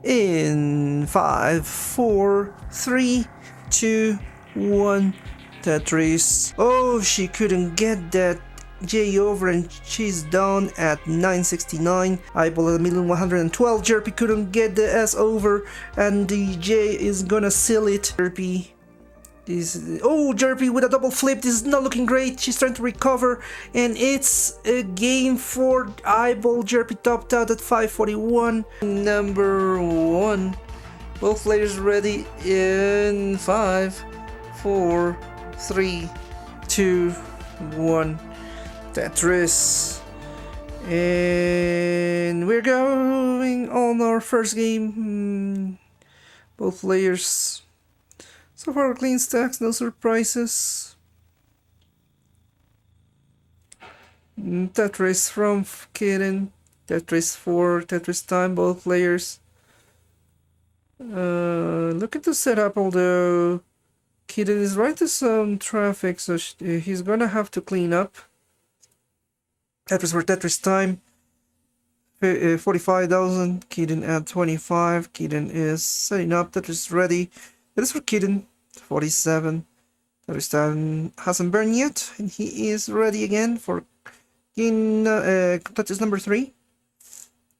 In 5, 4, 3, 2, 1. Tetris. Oh, she couldn't get that J over and she's down at 969. Eyeball at 1,112. Jerpy couldn't get the S over and the J is gonna seal it. Jerpy. Oh, Jerpy with a double flip. This is not looking great. She's trying to recover and it's a game for Eyeball. Jerpy topped out at 541. Number 1. Both players ready in 5, 4, 3, 2, 1. Tetris. And we're going on our first game. Both players. So far clean stacks, no surprises. Tetris from Kitten. Tetris for Tetristime, both players. Looking to set up, although Kitten is right to some traffic, so he's gonna have to clean up. Tetris for Tetristime, 45,000. Kitten at 25. Kitten is setting up. Tetris ready. Tetris for Kitten, 47. Tetristime hasn't burned yet, and he is ready again for Tetris number 3.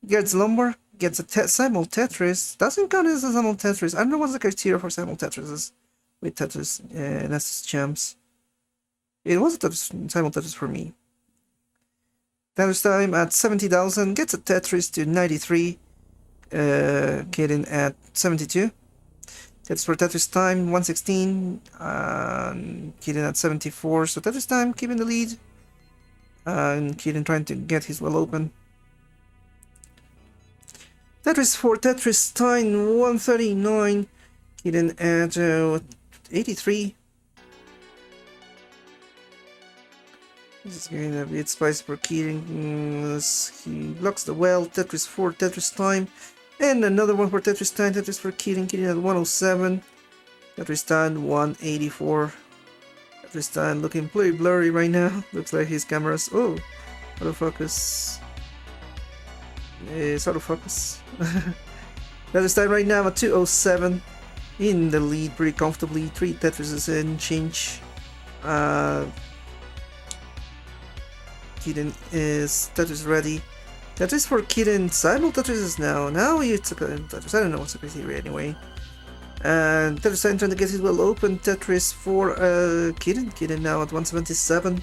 Gets lumber. Gets a simul Tetris. Doesn't count as a simul Tetris. I don't know what's the criteria for simul Tetris with Tetris and SS champs. It was a simul Tetris for me. Tetristime at 70,000 gets a Tetris to 93. Kitten at 72. Tetris for Tetristime 116. Kitten at 74. So Tetristime keeping the lead. And Kitten trying to get his well open. Tetris for Tetristime 139. Kitten at 83. This is getting a bit spicy for Kitten. He blocks the well. Tetris for Tetristime. And another one for Tetristime. Tetris for Kitten. Kitten at 107. Tetristime 184. Tetristime looking pretty blurry right now. Looks like his camera's... Oh! Autofocus. It's autofocus. Tetristime right now at 207. In the lead pretty comfortably. 3 Tetrises in change. Kitten is Tetris ready. Tetris for Kitten. Simul Tetris is now. Now it's a Tetris. I don't know what's the criteria anyway. And Tetristime trying to get his well open. Tetris for Kitten. Kitten now at 177.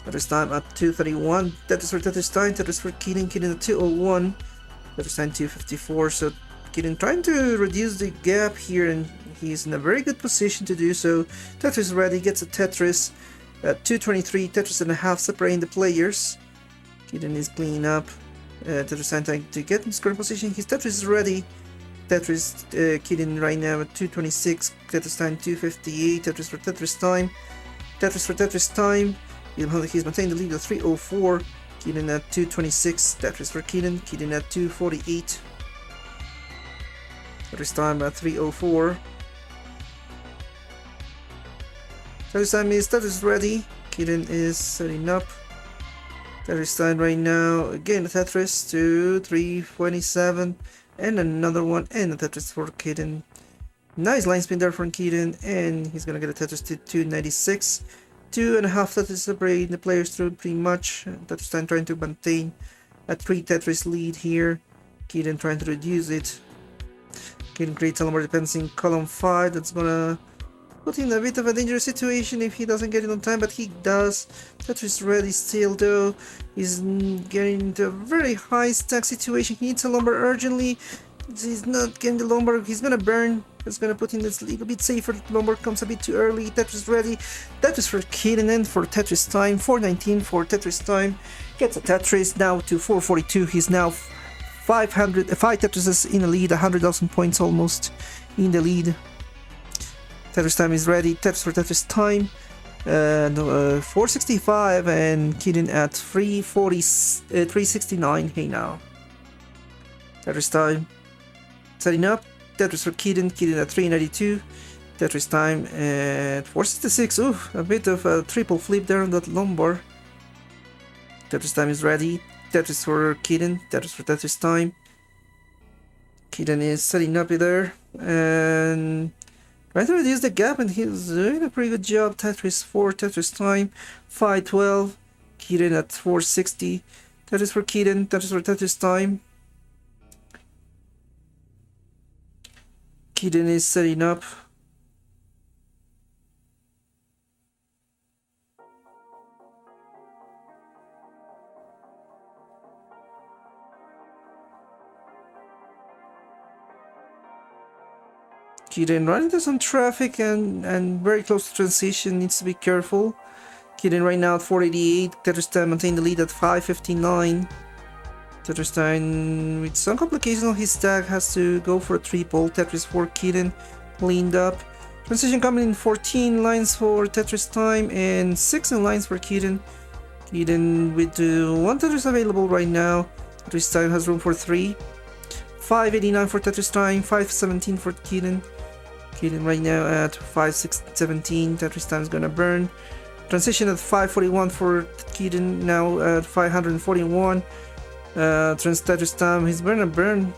Tetristime at 231. Tetris for Tetristime. Tetris for Kitten. Kitten at 201. Tetristime 254. So Kitten trying to reduce the gap here, and he's in a very good position to do so. Tetris ready. Gets a Tetris at 223. Tetris and a half separating the players. Kitten is cleaning up. Tetristime trying to get in scoring position. His Tetris is ready. Tetris Kitten right now at 226. Tetristime 258. Tetris for Tetristime. Tetris for Tetristime. He's maintained the lead at 304. Kitten at 226. Tetris for Kitten. Kitten at 248. Tetristime at 304. Tetristime is Tetris ready. Kitten is setting up. Tetristime right now. Again a Tetris to 327. And another one. And a Tetris for Kitten. Nice line spin there from Kitten. And he's gonna get a Tetris to 296. 2.5 Tetris separating the players through pretty much. Tetristime trying to maintain a 3 Tetris lead here. Kitten trying to reduce it. Kitten creates a lumber dependency in column 5. That's gonna put him in a bit of a dangerous situation if he doesn't get it on time, but he does. Tetris ready still though. He's getting into a very high stack situation. He needs a lumber urgently. He's not getting the lumber. He's gonna burn. It's gonna put him this a little bit safer. Lumber comes a bit too early. Tetris ready. Tetris for Kitten and for Tetristime. 419 for Tetristime. Gets a Tetris now to 442. He's now 5 Tetrises in the lead. 100,000 points almost in the lead. Tetristime is ready. Tetris for Tetristime. 465 and Kitten at 369. Hey now. Tetristime setting up. Tetris for Kitten. Kitten at 392. Tetristime at 466. Ooh, a bit of a triple flip there on that lumbar. Tetristime is ready. Tetris for Kitten. Tetris for Tetristime. Kitten is setting up there and trying to reduce the gap, and he's doing a pretty good job. Tetris 4, Tetristime, 512. Kitten at 460. Tetris for Kitten, Tetris for Tetristime. Kitten is setting up. Kitten running into some traffic and very close to transition, needs to be careful. Kitten right now at 488, Tetristime maintain the lead at 559. Tetristime with some complication on his stack has to go for a triple. Tetris for Kitten, cleaned up. Transition coming in 14 lines for Tetristime and 6 lines for Kitten. Kitten with 1 Tetris available right now. Tetristime has room for 3. 589 for Tetristime, 517 for Kitten. Kitten right now at 517. Tetristime is gonna burn. Transition at 541 for Kitten, now at 541. Tetristime, he's gonna burn,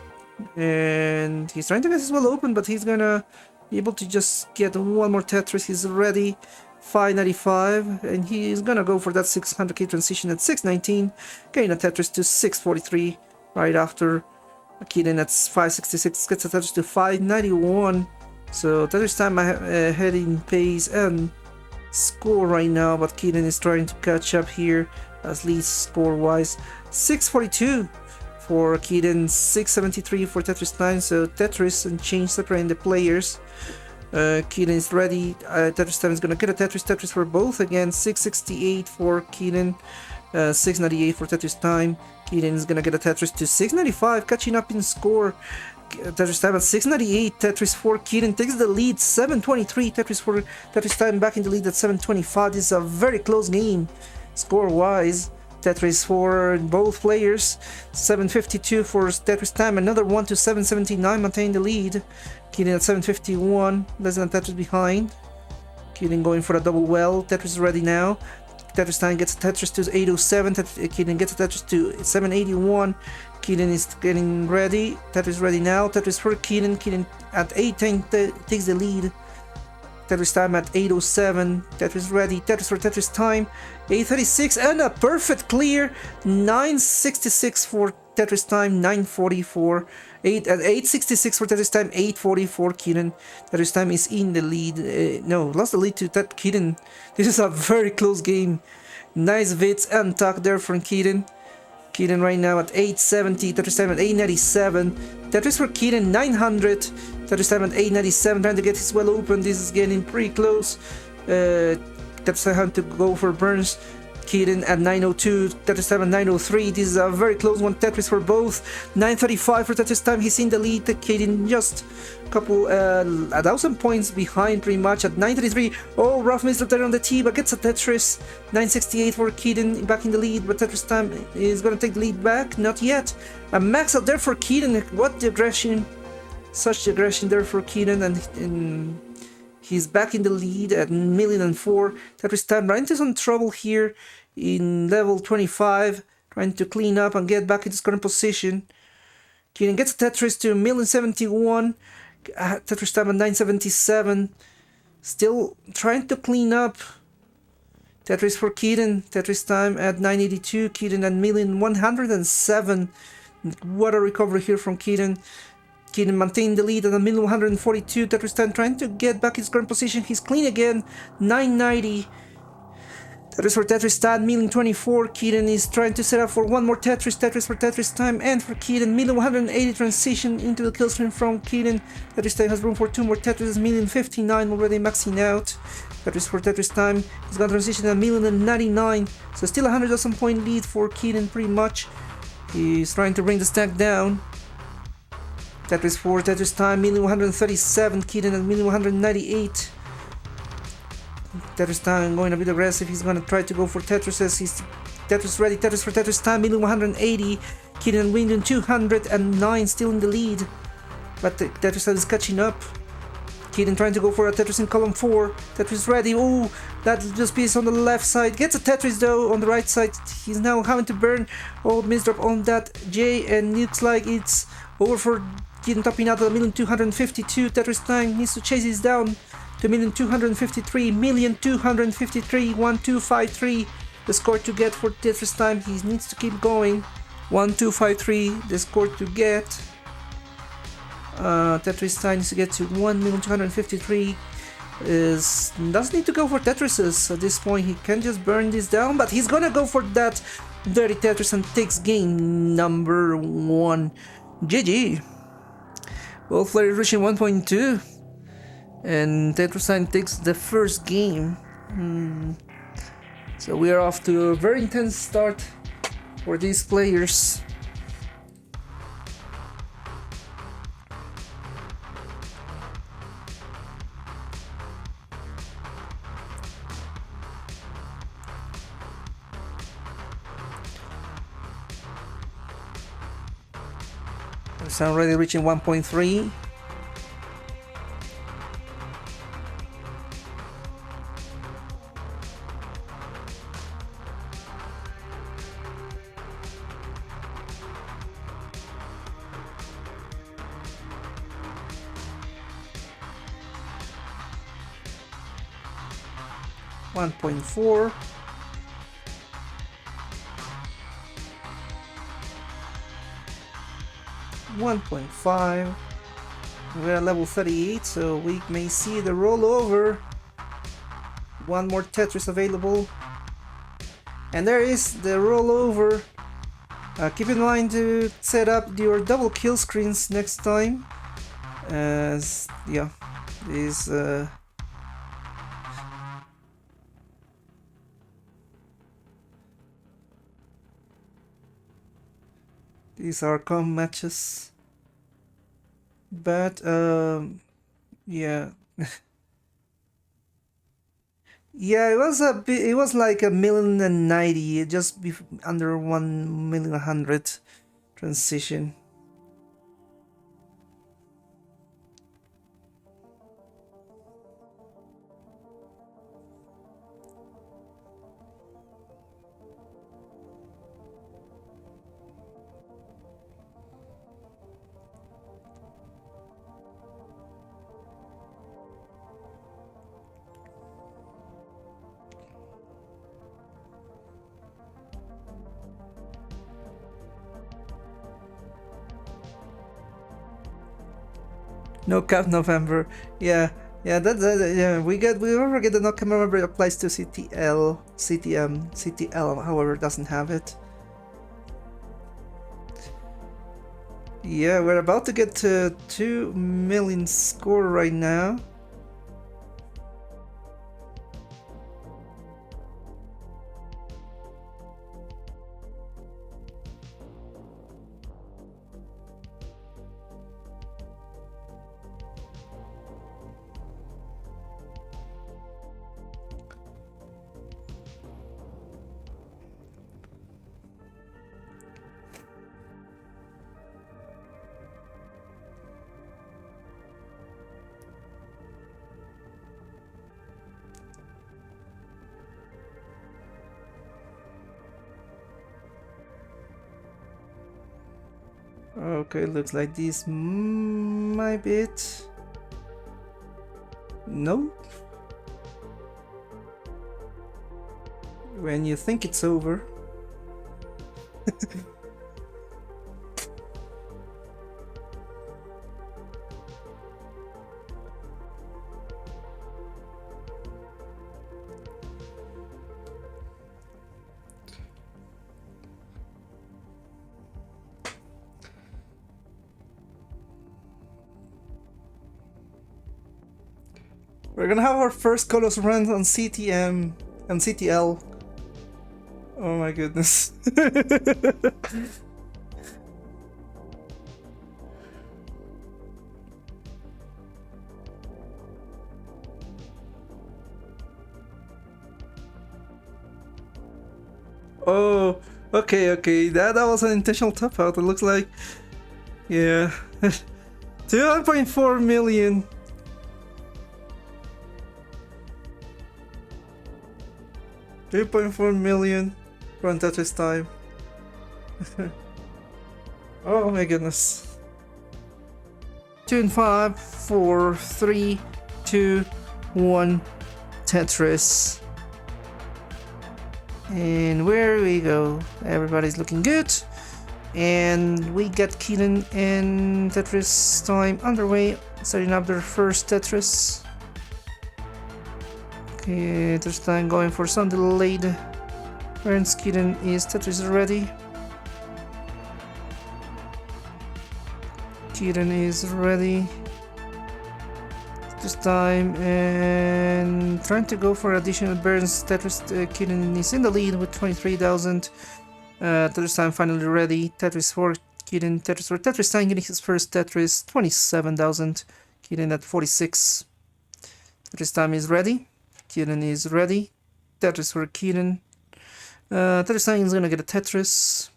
and he's trying to get his well open, but he's gonna be able to just get one more Tetris. He's ready. 595, and he's gonna go for that 600k transition at 619, getting a Tetris to 643 right after. Kitten at 566 gets a Tetris to 591. So Tetristime ahead in pace and score right now, but Kitten is trying to catch up here, at least score wise. 642 for Kitten, 673 for Tetristime. So Tetris and change separating the players. Kitten is ready. Tetristime is gonna get a Tetris for both again. 668 for Kitten, 698 for Tetristime. Kitten is gonna get a Tetris to 695, catching up in score. Tetristime at 698, Tetris for Kitten takes the lead, 723, Tetris for Tetristime back in the lead at 725. This is a very close game, score-wise. Tetris for both players, 752 for Tetristime, another one to 779, maintain the lead. Kitten at 751, less than Tetris behind. Kitten going for a double well, Tetris is ready now. Tetristime gets a Tetris to 807, Kitten gets a Tetris to 781. Kitten is getting ready. Tetris ready now. Tetris for Kitten. Kitten at 810 takes the lead. Tetristime at 807. Tetris ready. Tetris for Tetristime. 836 and a perfect clear. 966 for Tetristime. 944. 866 for Tetristime. 844 Kitten. Tetristime is in the lead. No, lost the lead to Kitten. This is a very close game. Nice bits and tuck there from Kitten. Kitten right now at 870, Tetristime at 897, Tetris for Kitten 900, Tetristime at 897, trying to get his well open. This is getting pretty close. Tetristime having to go for burns. Kitten at 902, Tetristime at 903. This is a very close one. Tetris for both. 935 for Tetristime. He's in the lead. Kitten just a couple, 1,000 points behind pretty much at 933. Oh, rough missile there on the tee, but gets a Tetris. 968 for Kitten back in the lead, but Tetristime is going to take the lead back. Not yet. A max out there for Kitten. What the aggression. Such aggression there for Kitten, and he's back in the lead at 1,004,000. Tetristime running into some trouble here in level 25, trying to clean up and get back into his current position. Kitten gets a Tetris to 1,071,000. Tetristime at 977. Still trying to clean up. Tetris for Kitten. Tetristime at 982. Kitten at 1,107,000. What a recovery here from Kitten. Kitten maintained the lead at 1,142,000. Tetristime trying to get back his current position. He's clean again. 990. Tetris for Tetristime, 1,024,000. Kitten is trying to set up for one more Tetris. Tetris for Tetristime and for Kitten. 1,180,000 transition into the kill stream from Kitten. Tetristime has room for 2 more Tetris. 1,059,000 already maxing out. Tetris for Tetristime. He's gonna transition at 1,099,000. So still 100,000 point lead for Kitten pretty much. He's trying to bring the stack down. Tetris for Tetristime, 1,137,000, Kitten at 1,198,000. Tetristime going a bit aggressive, he's gonna try to go for Tetrises. He's Tetris ready, Tetris for Tetristime, 1,180,000, Kitten winning 209, still in the lead. But Tetristime is catching up. Kitten trying to go for a Tetris in column 4. Tetris ready, oh, that just piece on the left side. Gets a Tetris though on the right side. He's now having to burn. Oh, misdrop on that J, and looks like it's over for Kitten topping out at 1,252,000. Tetristime needs to chase this down to 1,253,000. 1,253,000. 1,253. The score to get for Tetristime. He needs to keep going. 1,253. The score to get. Tetristime needs to get to 1,253,000. Doesn't need to go for Tetrises at this point. He can just burn this down, but he's gonna go for that dirty Tetris and takes game number 1. GG. WolfVI reaching 1.2, and Tetristime takes the first game. So we are off to a very intense start for these players. It's already reaching 1.3. .4. 1.5. We're at level 38, so we may see the rollover. One more Tetris available, and there is the rollover. Keep in mind to set up your double kill screens next time, as yeah, these are com matches, but yeah. Yeah, it was a bit, it was like 1,090,000, just under 1,100,000 transition. No cap November. Yeah, yeah. We never get the no cap November applies to CTL, CTL. However, doesn't have it. Yeah, we're about to get to 2 million score right now. Okay, looks like this might be it. No. When you think it's over. We're gonna have our first Colos run on CTM and CTL. Oh my goodness. Oh, okay. That was an intentional top out. It looks like, yeah, 2.4 million. 3.4 million from Tetristime. Oh my goodness. 2 and 5, 4, 3, 2, 1, Tetris. And where we go, everybody's looking good. And we got Kitten and Tetristime underway, setting up their first Tetris. Okay, Tetristime going for some delayed. Whereas Kitten is Tetris ready. Kitten is ready. This time and trying to go for additional burns. Tetris Kitten is in the lead with 23,000. Tetristime finally ready. Tetris for Kitten. Tetris for Tetristime getting his first Tetris. 27,000. Kitten at 46. Tetristime is ready. Kitten is ready. Tetris for Kitten. Tetristime is gonna get a Tetris.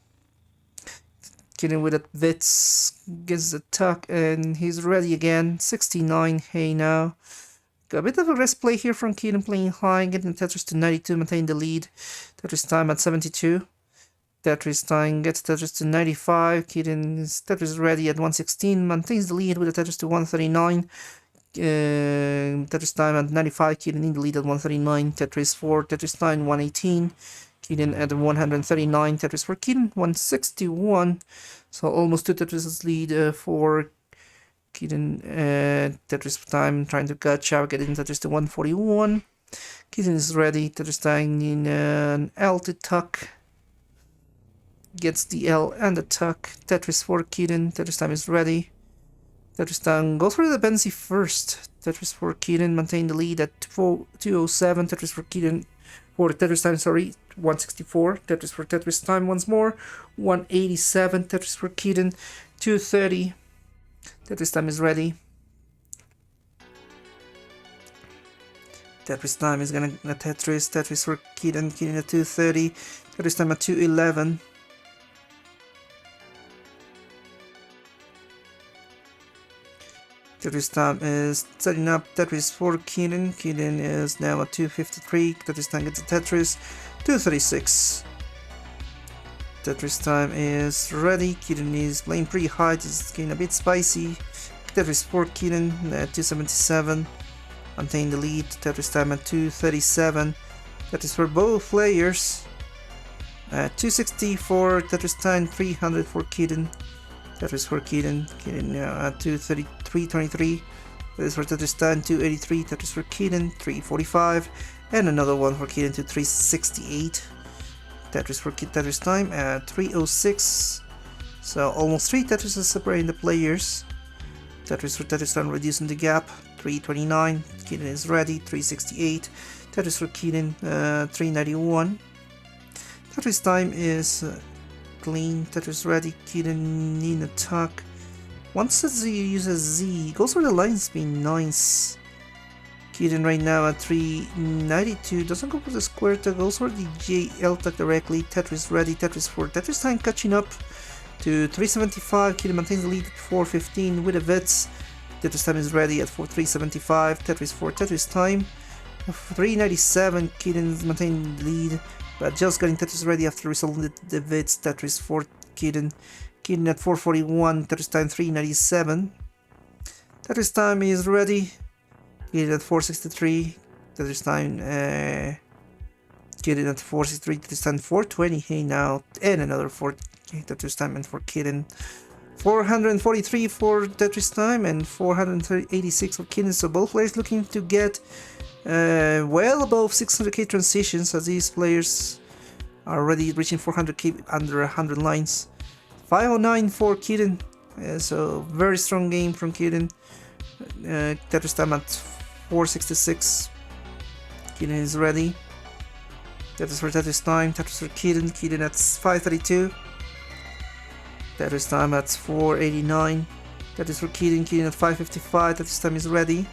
Kitten with a Wits gets the tuck and he's ready again. 69. Hey now. Got a bit of a rest play here from Kitten playing high, getting Tetris to 92, maintain the lead. Tetristime at 72. Tetristime gets Tetris to 95. Kitten's Tetris ready at 116, maintains the lead with a Tetris to 139. Tetristime at 95. Kitten in the lead at 139. Tetris for Tetristime 118. Kitten at 139, Tetris for Kitten, 161. So almost 2 Tetris lead for Kitten. Tetris time trying to catch up, getting Tetris to 141. Kitten is ready. Tetristime in an L to tuck. Gets the L and the tuck. Tetris for Kitten. Tetristime is ready. Tetristime goes for the Benzi first. Tetris for Kitten, maintain the lead at 207. Tetris for Kitten. For Tetristime, sorry, 164. Tetris for Tetristime once more, 187. Tetris for Kitten, 230. Tetristime is ready. Tetristime is gonna Tetris for Kitten, Kitten at 230. Tetristime at 211. Tetristime is setting up Tetris for Kitten. Kitten is now at 253. Tetristime gets a Tetris. 236. Tetristime is ready. Kitten is playing pretty high. It's getting a bit spicy. Tetris for Kitten at 277. Maintain the lead. Tetristime at 237. Tetris for both players. 260 for Tetristime. 300 for Kitten. Tetris for Kitten. Kitten now at 233.23. Tetris for Tetristime 283. Tetris for Kitten 345. And another one for Kitten to 368. Tetris for Tetristime at 306. So almost 3 Tetrises separating the players. Tetris for Tetristime reducing the gap. 329. Kitten is ready. 368. Tetris for Kitten 391. Tetristime is clean. Tetris ready. Kitten in attack. Once the Z uses Z, goes for the line speed. Nice. Kitten right now at 392. Doesn't go for the square tag. Goes for the JL tag directly. Tetris ready. Tetris for Tetristime catching up to 375. Kitten maintains the lead at 415 with a Vets. Tetristime is ready at 375. Tetris for Tetristime 397. Kitten is maintaining the lead, but just getting Tetris ready after resolving the Vits. Tetris for Kitten. Kitten at 441. Tetristime 397. Tetristime is ready. Kitten at 463. Tetristime Kitten at 463. Tetristime 420. Hey now, and another 4 Tetristime and for Kitten. 443 for Tetristime and 486 for Kitten. So both players looking to get well above 600k transitions, as these players are already reaching 400k under 100 lines. 509 for Kitten. So very strong game from Kitten. Tetristime at 466. Kitten is ready. Tetris for Tetristime. Tetris for Kitten. Kitten at 532. Tetristime at 489. Tetris for Kitten. Kitten at 555. Tetristime is ready.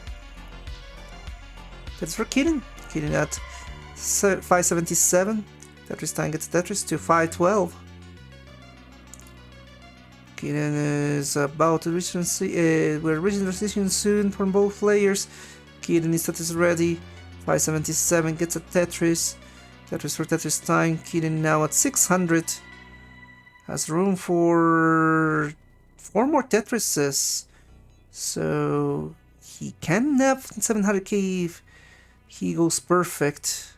Tetris for Kitten. Kitten at 577. Tetristime gets Tetris to 512. Kitten is about to reach we're reaching transition soon from both players. Kitten is Tetris ready. 577 gets a Tetris. Tetris for Tetristime. Kitten now at 600. Has room for 4 more Tetrises. So he can have 700k if he goes perfect.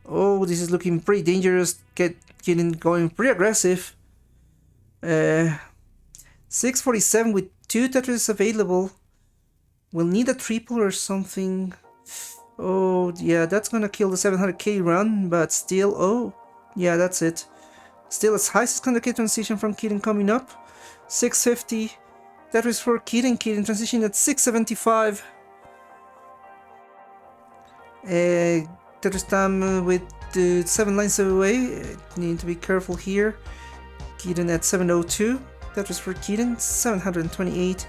Oh, this is looking pretty dangerous. Getting going pretty aggressive. 647 with 2 Tetris available. We'll need a triple or something. Oh, yeah, that's gonna kill the 700k run, but still, oh, yeah, that's it. Still, as high 600k transition from Kitten coming up. 650. Tetris for Kitten. Kitten transition at 675. Tetristime with 7 lines away. Need to be careful here. Kitten at 702. Tetris for Kitten, 728.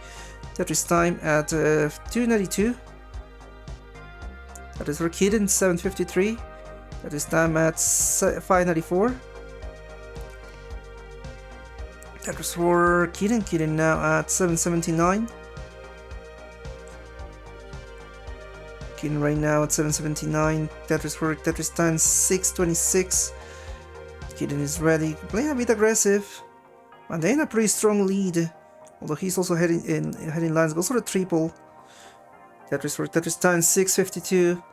Tetristime at 292. Tetris for Kitten, 753. Tetristime at 594. Tetris for Kitten. Kitten now at 779. Kitten right now at 779. Tetris for Tetristime 626. Kitten is ready. Playing a bit aggressive. And then a pretty strong lead. Although he's also heading lines. Goes for a triple. Tetris for Tetristime 652.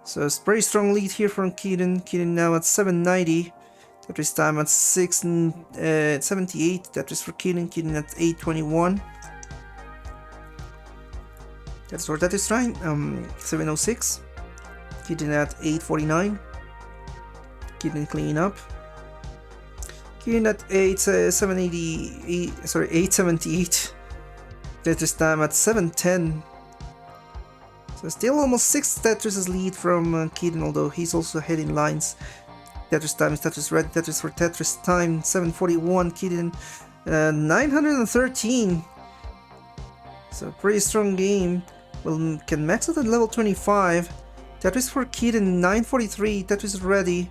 So it's pretty strong lead here from Kitten. Kitten now at 790. Tetristime at 678. Tetris for Kitten. Kitten at 821. That's for Tetristime 706. Kitten at 849. Kitten clean up. Kitten at 878. Tetristime at 710. So still almost 6 Tetris lead from Kitten, although he's also heading lines. Tetristime is Tetris red. Tetris for Tetristime 741. Kitten 913. So pretty strong game. Well, can max out at level 25. Tetris for Kitten 943. Tetris ready.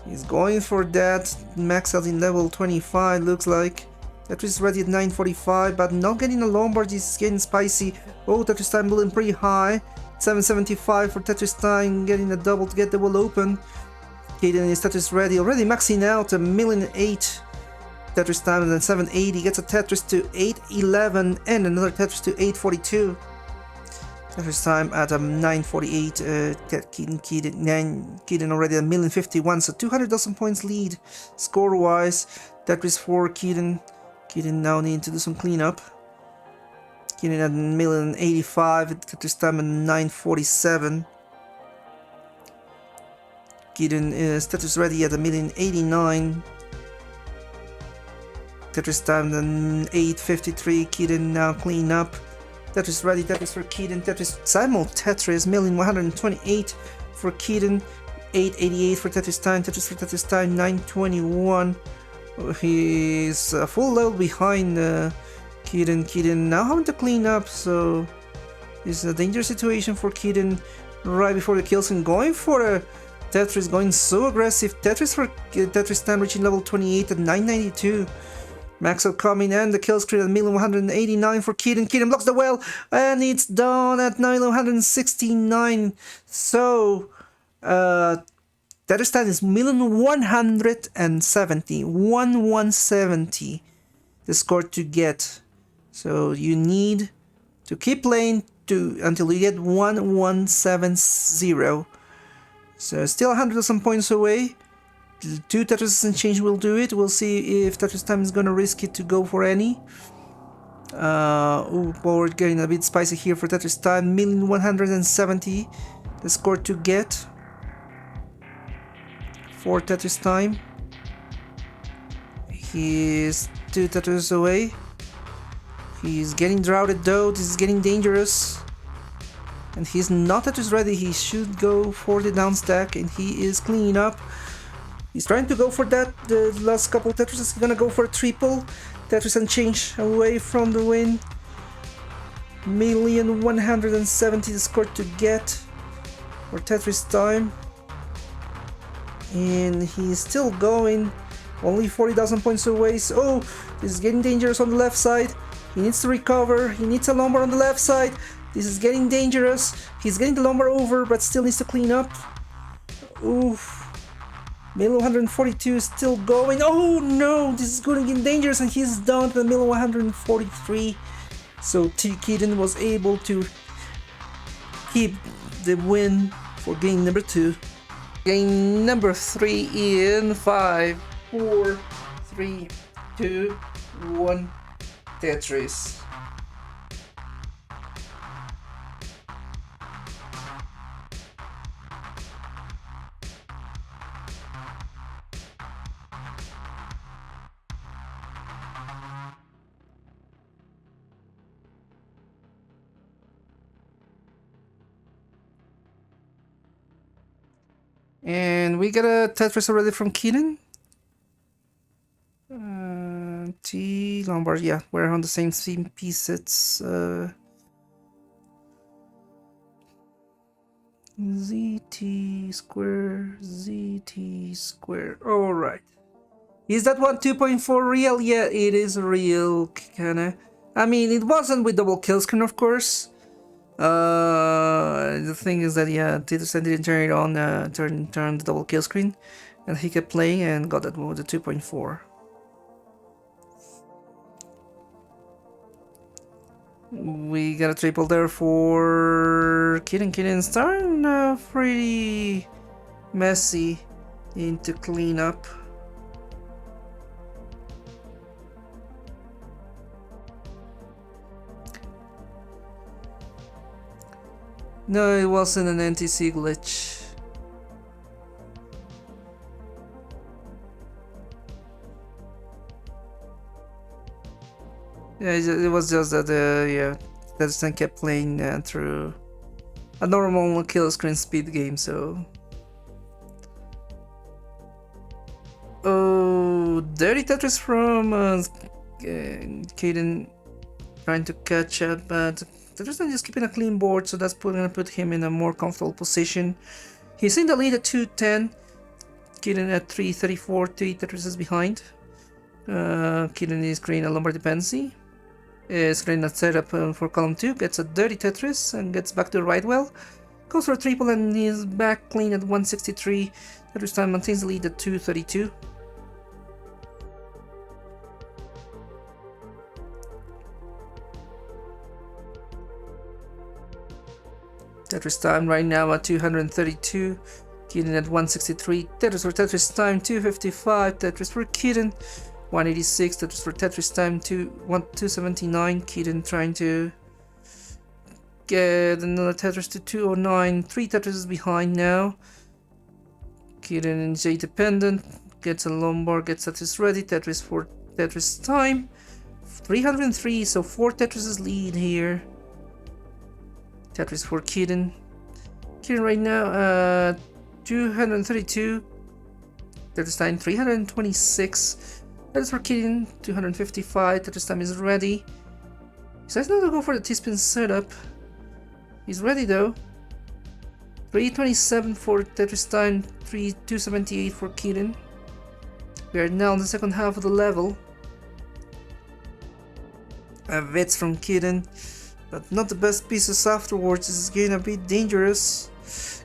He's going for that max out in level 25, looks like. Tetris ready at 945, but not getting a Lombard, is getting spicy. Oh, Tetristime building pretty high. 775 for Tetristime, getting a double to get the wall open. Kitten is Tetris ready, already maxing out a 1,000,008. Tetristime and then 780, gets a Tetris to 811 and another Tetris to 842. Tetristime at 948, Kitten already at 1,051, so 200,000 points lead score-wise. Tetris for Kitten. Kitten now need to do some cleanup. Kitten at 1,085, Tetristime at 947. Kitten is Tetris ready at 1,089. Tetristime then 853, Kitten now clean up. Tetris ready, Tetris for Kitten, Tetris Simul Tetris, 1,128 for Kitten, 888 for Tetristime, Tetris for Tetristime, 921. He's a full level behind Kitten. Kitten now having to clean up, so it's a dangerous situation for Kitten right before the kills and going for a Tetris, going so aggressive. Tetris for Tetristime reaching level 28 at 992. Max out coming and the kill screen at 1,189 for Kitten. Kitten blocks the well and it's done at 1,169. So Tetristime is 1,170 the score to get. So you need to keep playing until you get 1,170. So still 100,000 points away. 2 Tetris and change will do it. We'll see if Tetristime is gonna risk it to go for any. We're getting a bit spicy here for Tetristime. 1,170 the score to get for Tetristime. He's 2 Tetris away. He's getting droughted though. This is getting dangerous. And he's not Tetris ready. He should go for the down stack and he is cleaning up. He's trying to go for that. The last couple of Tetris is gonna go for a triple. Tetris and change away from the win. 1,170 the score to get for Tetristime. And he's still going. Only 40,000 points away. So, oh, this is getting dangerous on the left side. He needs to recover. He needs a Lombard on the left side. This is getting dangerous. He's getting the Lombard over, but still needs to clean up. Oof. Middle 142 is still going. Oh no, this is going to get dangerous, and he's down to the middle 143. So Kitten was able to keep the win for game number 2. Game number 3 in 5, 4, 3, 2, 1. Tetris. And we got a Tetris already from Kitten. T Lombard, yeah, we're on the same pieces. ZT square. All right. Is that one 2.4 real? Yeah, it is real, kinda. I mean, it wasn't with double kill screen, of course. The thing is that, yeah, Tetristime didn't turn it on, turn the double kill screen, and he kept playing and got that with the 2.4. We got a triple there for Kitten. Kitten starting pretty messy into cleanup. No, it wasn't an NTC glitch. Yeah, it was just that, yeah, Tetristime kept playing through a normal kill screen speed game, so... Oh, dirty Tetris from Kitten trying to catch up, but Tetristime just keeping a clean board, so that's gonna put him in a more comfortable position. He's in the lead at 210, Kitten at 334, 3 Tetrises behind. Kitten is creating a Lombard dependency. Is creating a setup for column 2, gets a dirty Tetris and gets back to the right well. Goes for a triple and is back clean at 163. Tetristime maintains the lead at 232. Tetristime right now at 232. Kitten at 163. Tetris for Tetristime 255. Tetris for Kitten 186. Tetris for Tetristime 279. Kitten trying to get another Tetris to 209. 3 Tetrises behind now. Kitten is J dependent. Gets a Lombard, gets Tetris ready. Tetris for Tetristime 303. So 4 Tetrises lead here. Tetris for Kitten. Kitten right now 232. Tetristime 326. Tetris for Kitten 255. Tetristime is ready. He decides not to go for the T-spin setup. He's ready though. 327 for Tetristime, 278 for Kitten. We are now in the second half of the level. Vits from Kitten, but not the best pieces afterwards. This is gonna be dangerous.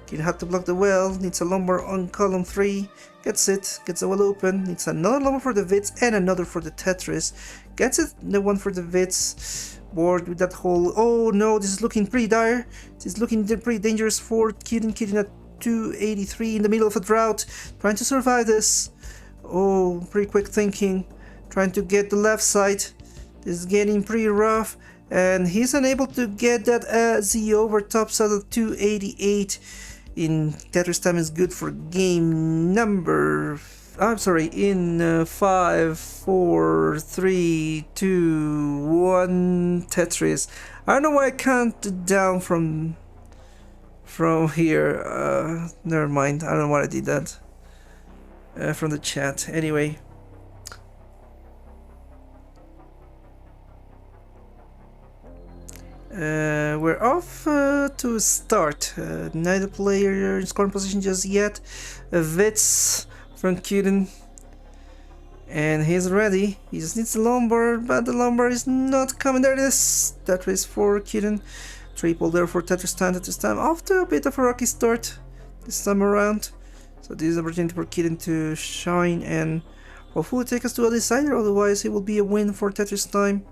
Kitten had to block the well, needs a Lombard on column 3. Gets it, gets the well open, needs another Lombard for the Vits and another for the Tetris. Gets it, the one for the Vits. Board with that hole. Oh no, this is looking pretty dire. This is looking pretty dangerous for Kitten. Kitten at 283 in the middle of a drought. Trying to survive this. Oh, pretty quick thinking. Trying to get the left side. This is getting pretty rough. And he's unable to get that Z over top side of 288. In Tetristime is good for game number... I'm sorry, in 5, 4, 3, 2, 1, Tetris. I don't know why I can't down from here. Never mind, I don't know why I did that. From the chat, anyway. We're off to start. Neither player in scoring position just yet. Vits from Kitten, and he's ready. He just needs the Lombard, but the Lombard is not coming. There it is. Tetris for Kitten. Triple there for Tetristime. Tetristime off to a bit of a rocky start this time around. So this is an opportunity for Kitten to shine and hopefully take us to a decider, otherwise it will be a win for Tetristime.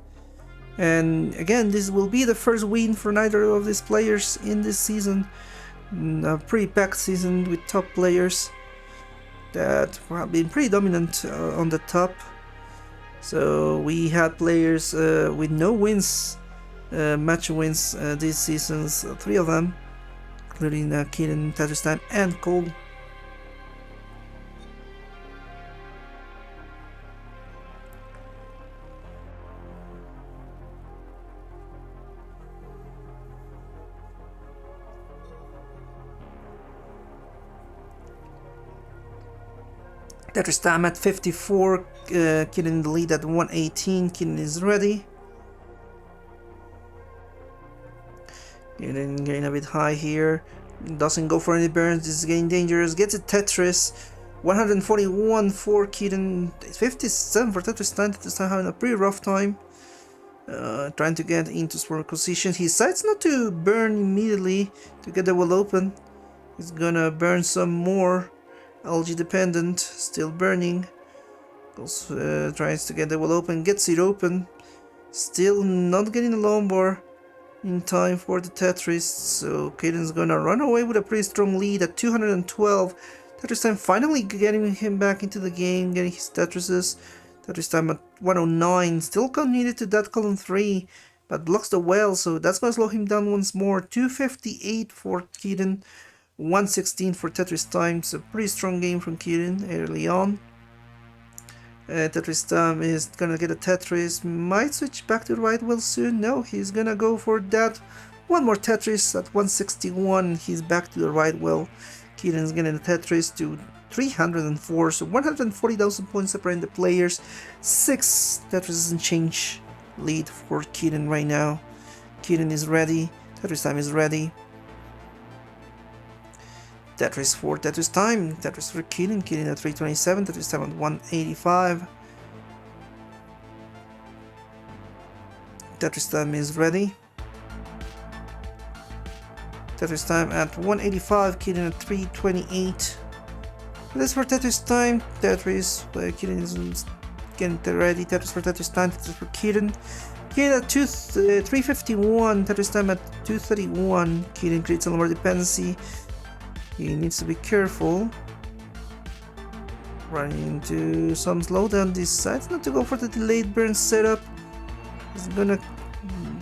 And again, this will be the first win for neither of these players in this season. A pretty packed season with top players that have been pretty dominant on the top. So we had players with no wins, match wins these seasons, 3 of them, including Kitten, Tetristime, and Cole. Tetristime at 54, Kitten in the lead at 118, Kitten is ready. Kitten getting a bit high here, doesn't go for any burns, this is getting dangerous, gets a Tetris, 141 for Kitten, 57 for Tetristime. Tetristime having a pretty rough time, trying to get into score position. He decides not to burn immediately to get the well open, he's gonna burn some more. LG dependent, still burning. Goes, tries to get the well open, gets it open. Still not getting the long bar in time for the Tetris. So Kitten's gonna run away with a pretty strong lead at 212. Tetristime finally getting him back into the game, getting his Tetrises. Tetristime at 109, still committed to that column 3, but blocks the well, so that's gonna slow him down once more. 258 for Kitten. 116 for Tetristime, so pretty strong game from Kitten early on. Tetristime is gonna get a Tetris, might switch back to the right well soon. No, he's gonna go for that. One more Tetris at 161, he's back to the right well. Kitten's getting a Tetris to 304, so 140,000 points separating the players. 6 Tetrises and change lead for Kitten right now. Kitten is ready, Tetristime is ready. Tetris for Tetristime, Tetris for Kitten, Kitten at 327, Tetristime at 185. Tetristime is ready. Tetristime at 185, Kitten at 328. This for Tetristime, Tetris, Kitten is getting ready, Tetris for Tetristime, Tetris for Kitten. Kitten at 351, Tetristime at 231, Kitten creates a lower dependency. He needs to be careful. Running into some slowdown, decides not to go for the delayed burn setup. He's gonna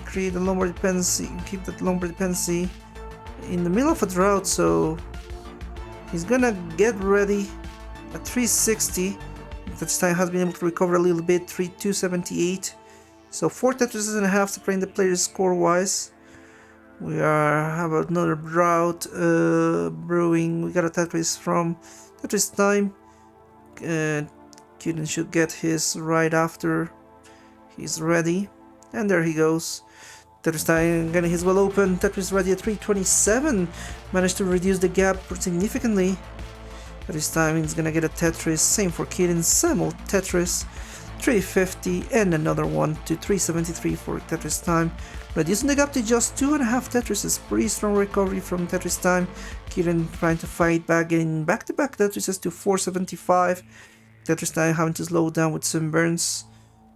create a longer dependency, keep that longer dependency in the middle of a drought, so he's gonna get ready at 360. Tetristime has been able to recover a little bit, 278. So 4 Tetrises and a half separating the players score wise. We have another drought brewing. We got a Tetris from Tetristime. Kitten should get his right after he's ready. And there he goes. Tetristime getting his well open. Tetris ready at 327. Managed to reduce the gap significantly. Tetristime is gonna get a Tetris. Same for Kitten. Same old Tetris. 350 and another one to 373 for Tetristime. Reducing the gap to just 2.5 Tetrises. Pretty strong recovery from Tetristime. Kitten trying to fight back, getting back-to-back Tetrises to 475. Tetristime having to slow down with some burns.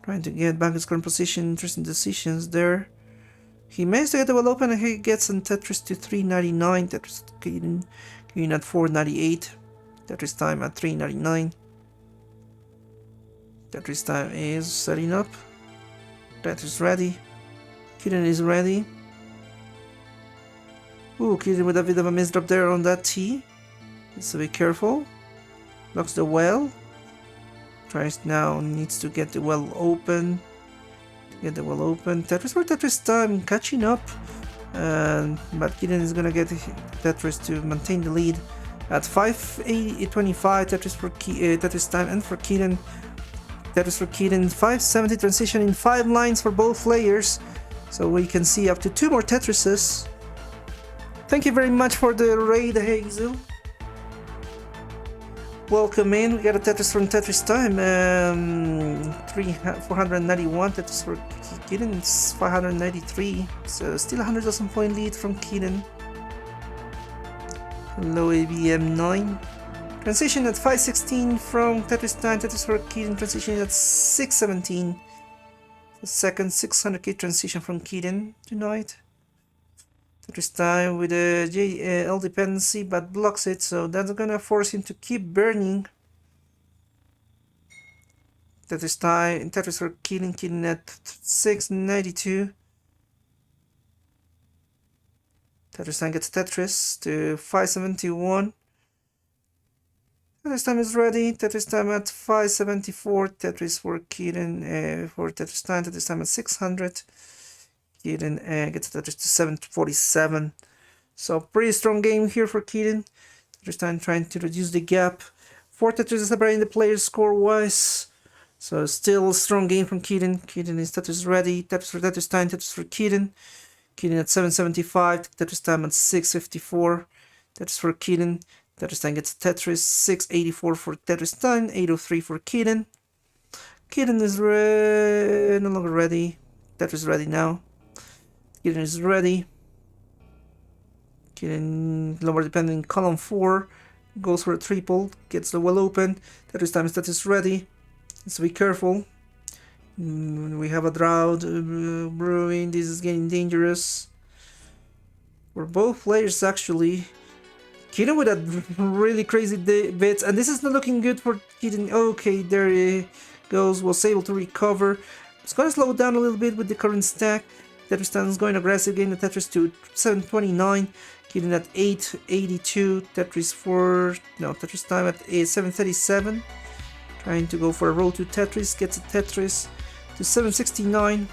Trying to get back his current position. Interesting decisions there. He managed to get the well open and he gets a Tetris to 399. Tetris Kitten at 498. Tetristime at 399. Tetristime is setting up. Tetris ready. Kitten is ready. Ooh, Kitten with a bit of a misdrop there on that T. Needs to be careful. Blocks the well. Tries now, needs to get the well open. Tetris for Tetristime, catching up. But Kitten is gonna get Tetris to maintain the lead at 580.25. Tetris for Tetristime and for Kitten. Tetris for Kitten, 570 transition in 5 lines for both players. So we can see up to 2 more Tetrises. Thank you very much for the raid, Hazel. Welcome in. We got a Tetris from Tetristime. 491. Tetris for Kitten, it's 593. So still 100,000 point lead from Kitten. Hello ABM9. Transition at 5:16 from Tetristime. Tetris for Kitten. Transition at 6:17. The second 600k transition from Kitten tonight. Tetristime with a JL dependency, but blocks it, so that's gonna force him to keep burning. Tetris for Kitten at 692. Tetristime gets Tetris to 571. Tetristime is ready. Tetristime at 574. Tetris for Kitten for Tetristime. Tetristime at 600. Kitten gets Tetris to 747. So pretty strong game here for Kitten. Tetristime trying to reduce the gap. 4 Tetris separating the players score-wise. So still a strong game from Kitten. Kitten is Tetris ready. Tetris for Tetristime. Tetris for Kitten. Kitten at 775. Tetristime at 654. Tetris for Kitten. Tetristime gets Tetris, 684 for Tetristime, 803 for Kitten. Kitten is no longer ready. Tetris ready now. Kitten is ready. Kitten lower depending column 4. Goes for a triple. Gets the well open. Tetristime is Tetris ready. So be careful. We have a drought brewing. This is getting dangerous. For both players actually. Kitten with a really crazy bits, and this is not looking good for Kitten. Okay, there he goes, was able to recover. It's gonna slow down a little bit with the current stack. Tetristime is going aggressive, getting the Tetris to 729. Kitten at 882. Tetristime at 737. Trying to go for a roll to Tetris, gets a Tetris to 769.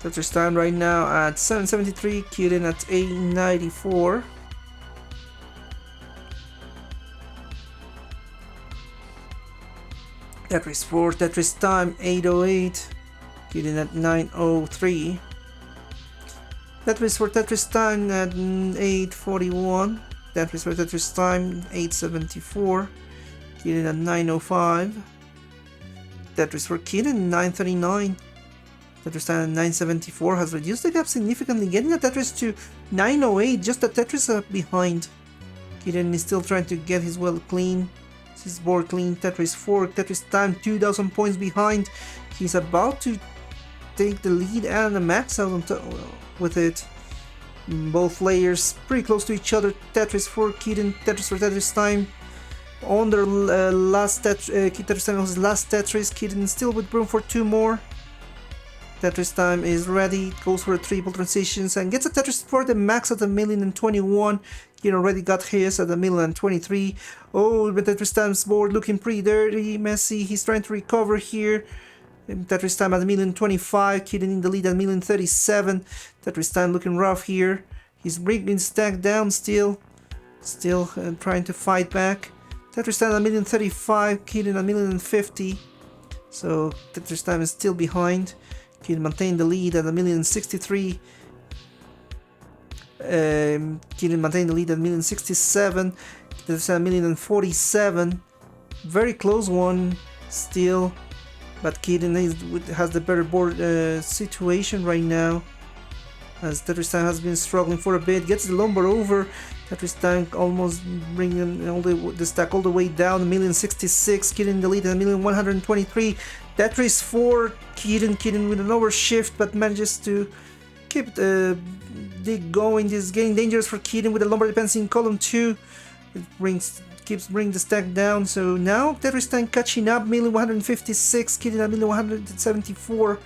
Tetristime right now at 773, Kitten at 894. Tetris for Tetristime 808, Kitten at 903. Tetris for Tetristime at 841. Tetris for Tetristime 874, Kitten at 905. Tetris for Kitten 939. Tetristime 974 has reduced the gap significantly, getting the Tetris to 908, just a Tetris behind. Kitten is still trying to get his well clean, his board clean. Tetris 4, Tetristime 2000 points behind. He's about to take the lead and the max out with it. Both players pretty close to each other. Tetris for Kitten, Tetris for Tetristime. On their last Tetristime was his last Tetris. Kitten still with room for 2 more. Tetristime is ready, goes for a triple transitions and gets a Tetris for the max at 1,021. He already got his at 1,023. Oh, but Tetristime's board looking pretty dirty, messy. He's trying to recover here. Tetristime at 1,025. Kitten in the lead at 1,037. Tetristime looking rough here. He's bringing stack down still trying to fight back. Tetristime at 1,035. Kitten at 1,050. So Tetristime is still behind. Kitten maintained the lead at 1,063. Kitten maintained the lead at 1,067. There's a 1,047. Very close one still. But Kitten has the better board situation right now. As Tetristime has been struggling for a bit. Gets the lumber over. Tetristime almost bringing all the stack all the way down. 1,066. Kitten in the lead at 1,123. Tetris 4. Kitten with an overshift, but manages to keep the dig going. This is getting dangerous for Kitten with a lumber dependency in column 2. It keeps bringing the stack down. So now Tetristime catching up. 1,156. Kitten at 1,174.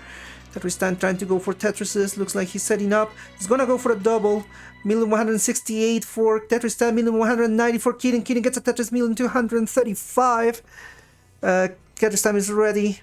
Tetristime trying to go for Tetrises. Looks like he's setting up. He's gonna go for a double. 1,168 for Tetristime. 1,190 for Kitten. Kitten gets a Tetris. 1,235. Tetristime is ready.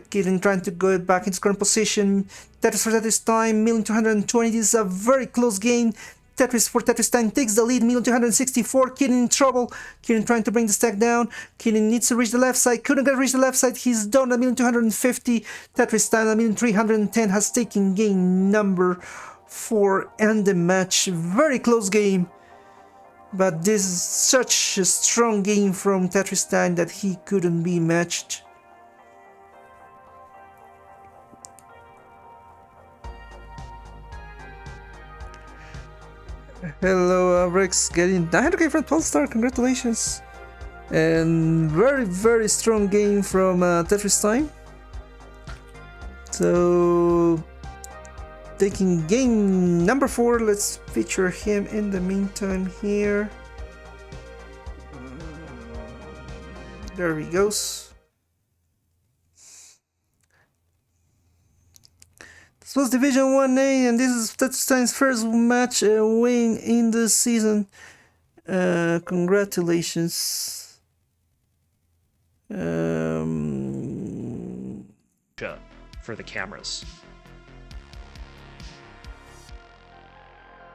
Kitten trying to go back in his current position. Tetris for Tetristime, 1,220. This is a very close game. Tetris for Tetristime takes the lead, 1,264. Kitten in trouble. Kitten trying to bring the stack down. Kitten needs to reach the left side. Couldn't reach the left side. He's done at 1,250. Tetristime at 1,310 has taken game number 4 and the match. Very close game. But this is such a strong game from Tetristime that he couldn't be matched. Hello, Rex, getting 900k from 12 star, congratulations. And very strong game from Tetristime. So, taking game number 4, let's feature him in the meantime here. There he goes. This was Division 1A, and this is Tetristime's first match win in the season. Congratulations. For the cameras.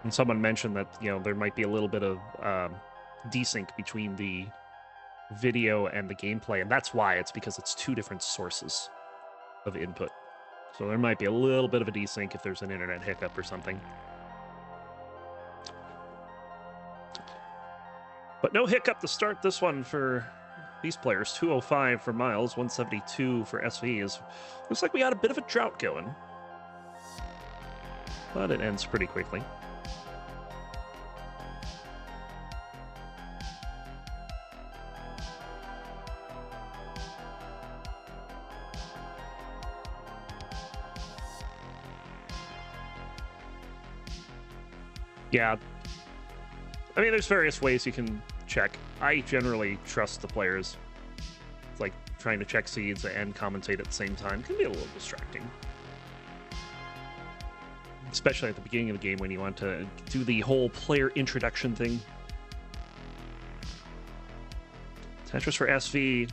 And someone mentioned that, you know, there might be a little bit of desync between the video and the gameplay, and that's why. It's because it's two different sources of input. So there might be a little bit of a desync if there's an internet hiccup or something. But no hiccup to start this one for these players. 205 for Miles, 172 for SV. Looks like we got a bit of a drought going. But it ends pretty quickly. Yeah. I mean, there's various ways you can check. I generally trust the players. It's like trying to check seeds and commentate at the same time can be a little distracting. Especially at the beginning of the game when you want to do the whole player introduction thing. Tetris for SV.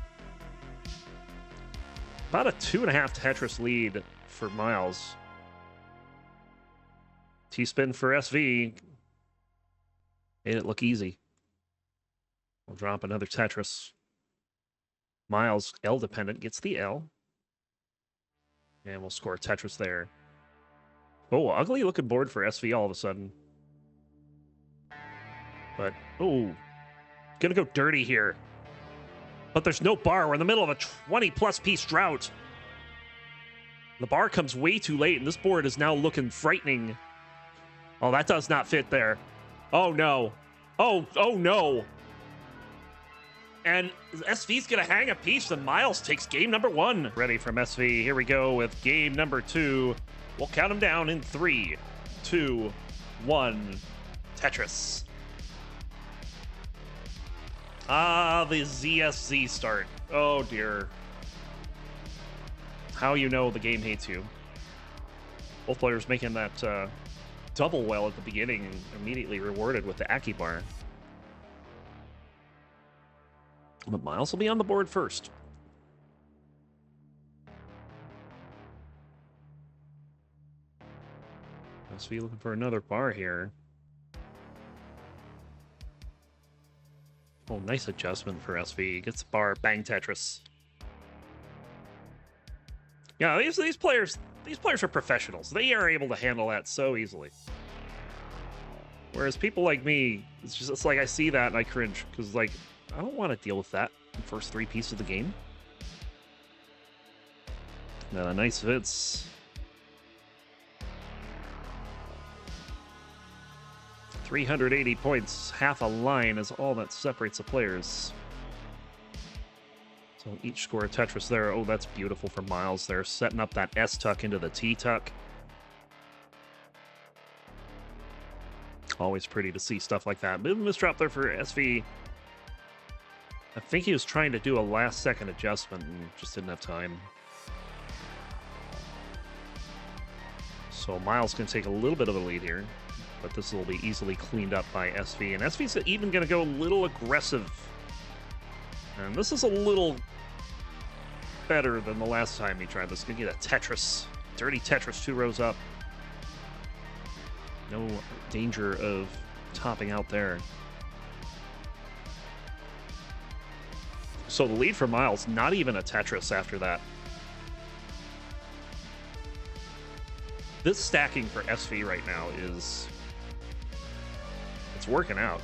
About a 2.5 Tetris lead for Miles. T-spin for SV. Made it look easy. We'll drop another Tetris. Miles, L-dependent, gets the L. And we'll score a Tetris there. Oh, ugly looking board for SV all of a sudden. But, oh, gonna go dirty here. But there's no bar. We're in the middle of a 20-plus piece drought. The bar comes way too late, and this board is now looking frightening. Oh, that does not fit there. Oh, no. Oh, no. And SV's going to hang a piece, and Miles takes game number 1. Ready from SV. Here we go with game number 2. We'll count them down in 3, 2, 1. Tetris. Ah, the ZSZ start. Oh, dear. How you know the game hates you. Both players making that double well at the beginning and immediately rewarded with the Aki bar. But Miles will be on the board first. SV looking for another bar here. Oh, nice adjustment for SV. Gets the bar, bang Tetris. Yeah, these players are professionals. They are able to handle that so easily. Whereas people like me, it's like I see that and I cringe because like I don't want to deal with that in the first 3 pieces of the game. Now a nice Vitz. 380 points, half a line is all that separates the players. So each score a Tetris there. Oh, that's beautiful for Miles there, setting up that S-tuck into the T-tuck. Always pretty to see stuff like that. Bit of a misdrop there for SV. I think he was trying to do a last-second adjustment and just didn't have time. So Miles can take a little bit of a lead here, but this will be easily cleaned up by SV. And SV's even going to go a little aggressive. And this is a little better than the last time he tried this. Gonna get a Tetris. Dirty Tetris 2 rows up. No danger of topping out there. So the lead for Miles, not even a Tetris after that. This stacking for SV right now is... it's working out.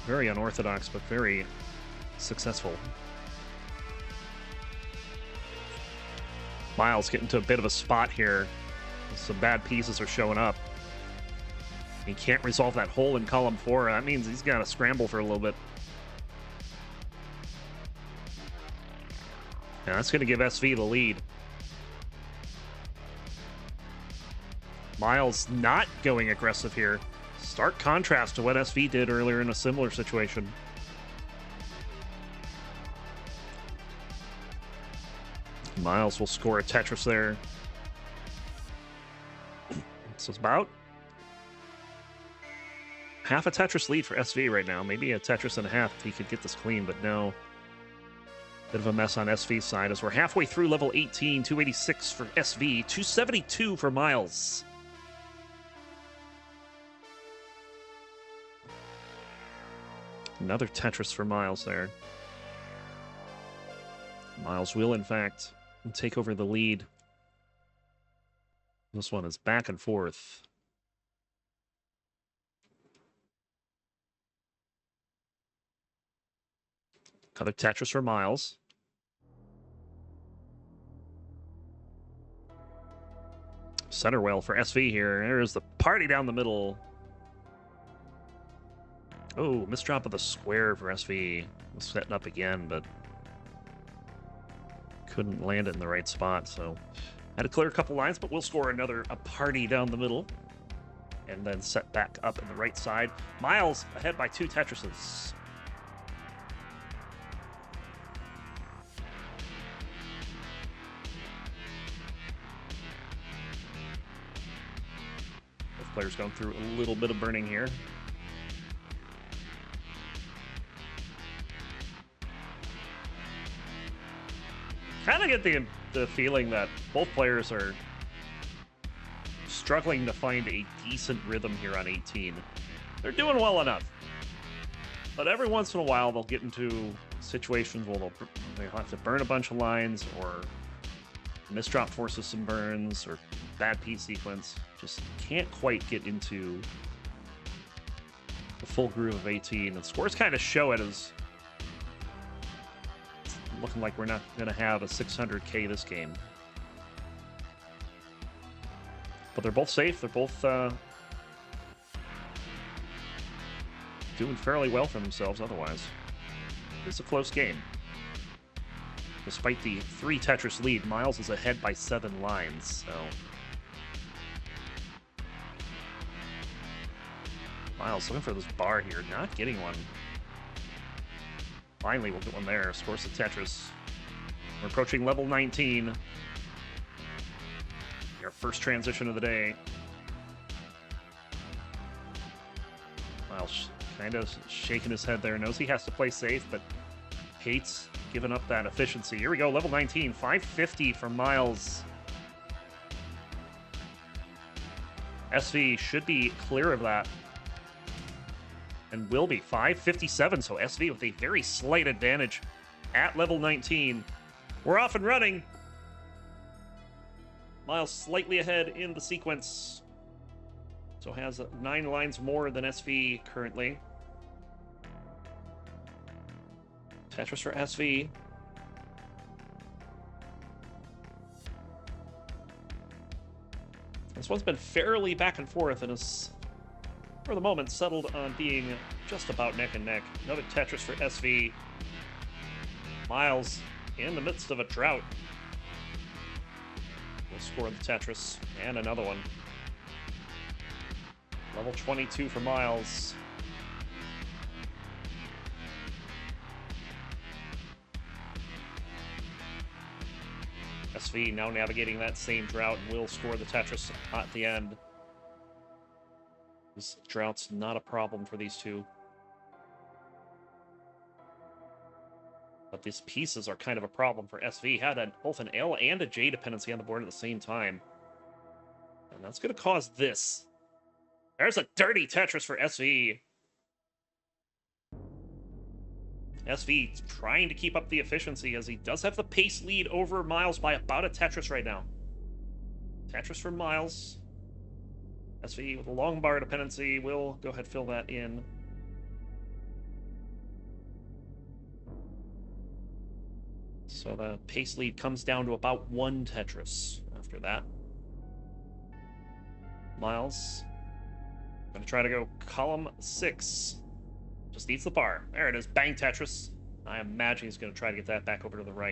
Very unorthodox, but very successful. Miles getting to a bit of a spot here. Some bad pieces are showing up. He can't resolve that hole in column 4. That means he's got to scramble for a little bit. And that's going to give SV the lead. Miles not going aggressive here. Stark contrast to what SV did earlier in a similar situation. Miles will score a Tetris there. So it's about half a Tetris lead for SV right now. Maybe a Tetris and a half if he could get this clean, but no. Bit of a mess on SV's side as we're halfway through level 18. 286 for SV, 272 for Miles. Another Tetris for Miles there. Miles will, in fact, take over the lead. This one is back and forth. Another Tetris for Miles. Center well for SV here. There's the party down the middle. Oh, misdrop of the square for SV. Was setting up again, but couldn't land it in the right spot, so had to clear a couple lines, but we'll score a party down the middle and then set back up in the right side. Miles ahead by 2 Tetrises. Both players going through a little bit of burning here. Kind of get the feeling that both players are struggling to find a decent rhythm here on 18. They're doing well enough, but every once in a while they'll get into situations where they'll have to burn a bunch of lines, or misdrop forces some burns, or bad piece sequence. Just can't quite get into the full groove of 18. And scores kind of show it as looking like we're not going to have a 600k this game. But they're both safe. They're both doing fairly well for themselves otherwise. It's a close game. Despite the 3 Tetris lead, Miles is ahead by 7 lines, so Miles looking for this bar here, not getting one. Finally, we'll get one there. Scores the Tetris. We're approaching level 19. Our first transition of the day. Miles kind of shaking his head there. Knows he has to play safe, but hates giving up that efficiency. Here we go, level 19. 550 from Miles. SV should be clear of that. And will be 557, so SV with a very slight advantage at level 19. We're off and running. Miles slightly ahead in the sequence, so has 9 lines more than SV currently. Tetris for SV. This one's been fairly back and forth and is, for the moment, settled on being just about neck and neck. Another Tetris for SV. Miles in the midst of a drought will score the Tetris, and another one. Level 22 for Miles. SV now navigating that same drought and will score the Tetris at the end. This drought's not a problem for these two. But these pieces are kind of a problem for SV. Had both an L and a J dependency on the board at the same time. And that's going to cause this. There's a dirty Tetris for SV. SV trying to keep up the efficiency as he does have the pace lead over Miles by about a Tetris right now. Tetris for Miles. SV with a long bar dependency will go ahead and fill that in. So the pace lead comes down to about 1 Tetris after that. Miles. Gonna try to go column 6. Just needs the par. There it is. Bang Tetris. I imagine he's gonna try to get that back over to the right.